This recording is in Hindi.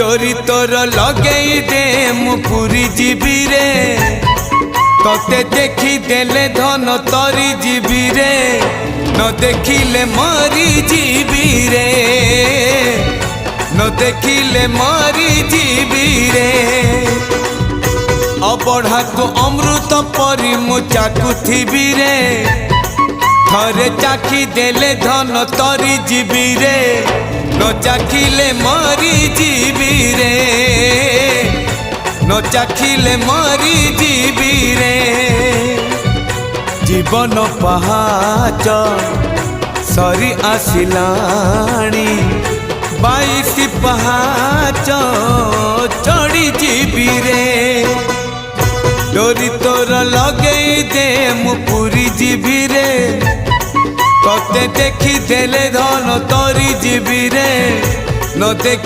डोरी तोर लगेई दे मु पुरी जीवी रे तोते देखी देले धन तरी जीवी रे न देखिले मरी जीवी रे न देखिले मरी जीवी रे अबढ़ा को अमृत परी मु चाकुथिबी रे थरे चाखी देले धन तरी जीवी रे न चाखिले मरी जीवी रे न चाखिले मरी जीवी रे जीवन पहाच सरी आसिलाणी 22 पहाच चढ़ी जीवी रे डोरी तोर लगेई दे मु पुरी जीवी रे तोते देखी देले धन तरी जीवी रे न देखी